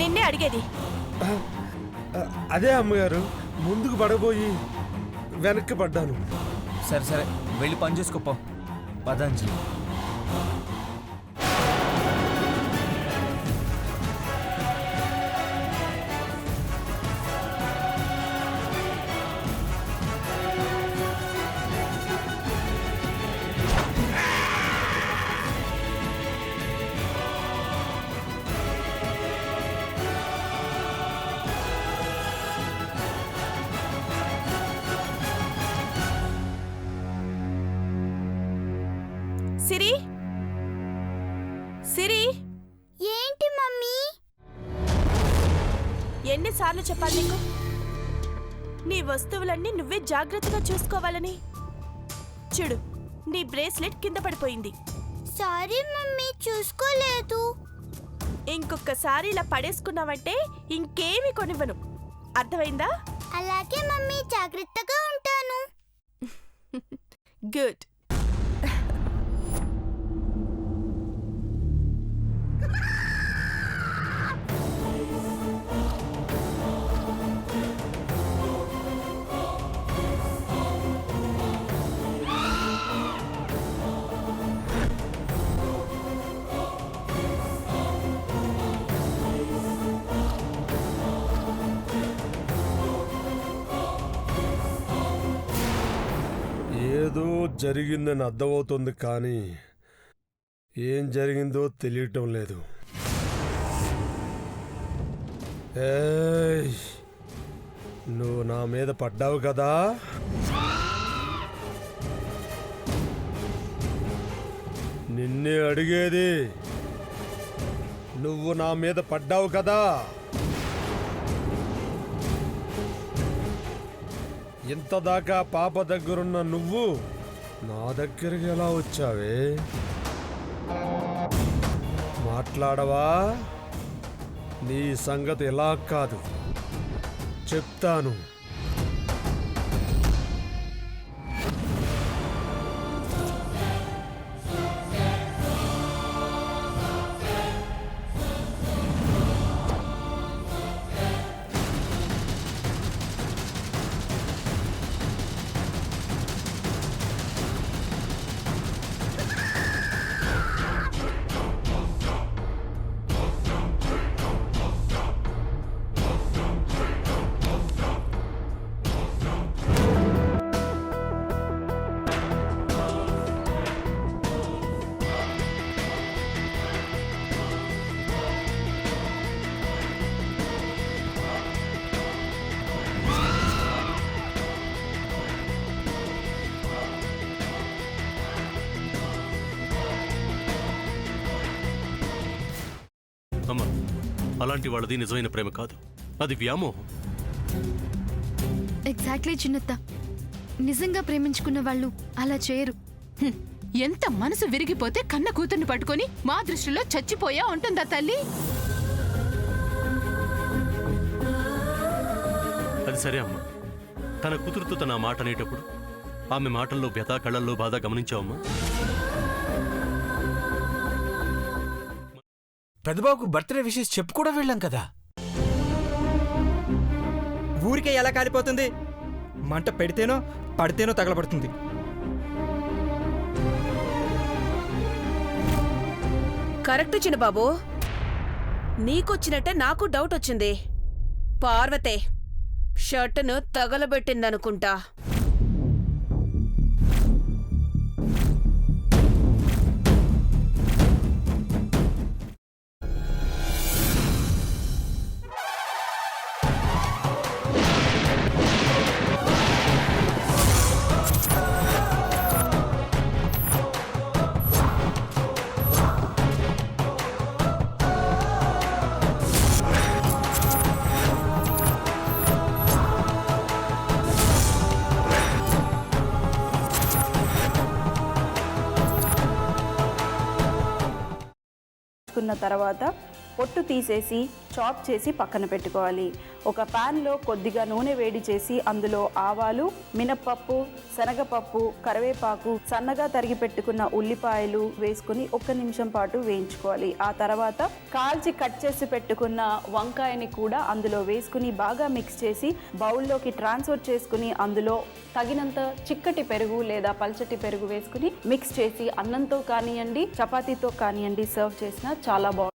నిన్నే అడిగేది. అదే అమ్మగారు, ముందుకు పడబోయి వెనక్కి పడ్డాను. సరే సరే, వెళ్ళి పని చేసుకోపో. పదంజలి. సిరి, సిరి. ఏంటి మమ్మీ? ఎన్నిసార్లు చెప్పాలి నీకు నీ వస్తువులన్నీ నువ్వే జాగ్రత్తగా చూసుకోవాలని? చూడు, నీ బ్రేస్లెట్ కింద పడిపోయింది. సారీ మమ్మీ, చూసుకోలేదు. ఇంకొకసారి ఇలా పడేసుకున్నావంటే ఇంకేమీ కొనివ్వను, అర్థమైందా? అలాగే మమ్మీ, జాగ్రత్తగా ఉంటాను. గుడ్. ఏదో జరిగిందని అర్థమవుతుంది, కానీ ఏం జరిగిందో తెలియటం లేదు. ఏయ్, నువ్వు నా మీద పడ్డావు కదా, నిన్నే అడిగేది. నువ్వు నా మీద పడ్డావు కదా, ఇంతదాకా పాప దగ్గరున్న నువ్వు నా దగ్గరికి ఎలా వచ్చావే? మాట్లాడవా? నీ సంగతి ఎలా కాదు, చెప్తాను. అమ్మా, అలాంటి వాళ్ళది నిజమైన ప్రేమ కాదు, అది వ్యామోహం. ఎగ్జాక్ట్లీ చిన్నత్త, నిజంగా ప్రేమించుకున్న వాళ్ళు అలా చేయరు. ఎంత మనసు విరిగిపోతే కన్న కూతుర్ని పట్టుకొని మా దృష్టిలో చచ్చిపోయా ఉంటుందా తల్లి? అది సరే అమ్మా, తన కూతురుతో తన మాట అనేటప్పుడు ఆమె మాటల్లో వ్యథ, కళ్ళల్లో బాధ గమనించావమ్మా? పెద్దబాబుకు బర్త్డే విషెస్ చెప్పు కూడా వెళ్ళాం కదా. ఊరికే ఎలా కాలిపోతుంది? మంట పెడితేనో పడితేనో తగలబడుతుంది. కరెక్ట్ చిన్నబాబు, నీకొచ్చినట్టే నాకు డౌట్ వచ్చింది. పార్వతే షర్టును తగలబెట్టిందనుకుంటా. కున్న తర్వాత పొట్టు తీసేసి చాప్ చేసి పక్కన పెట్టుకోవాలి. ఒక ప్యాన్లో కొద్దిగా నూనె వేడి చేసి అందులో ఆవాలు, మినప్పప్పు, శనగపప్పు, కరివేపాకు, సన్నగా తరిగి పెట్టుకున్న ఉల్లిపాయలు వేసుకుని 1 నిమిషం పాటు వేయించుకోవాలి. ఆ తర్వాత కాల్చి కట్ చేసి పెట్టుకున్న వంకాయని కూడా అందులో వేసుకుని బాగా మిక్స్ చేసి బౌల్లోకి ట్రాన్స్ఫర్ చేసుకుని అందులో తగినంత చిక్కటి పెరుగు లేదా పల్చటి పెరుగు వేసుకుని మిక్స్ చేసి అన్నంతో కానివ్వండి, చపాతీతో కానివ్వండి సర్వ్ చేసినా చాలా బాగుంటుంది.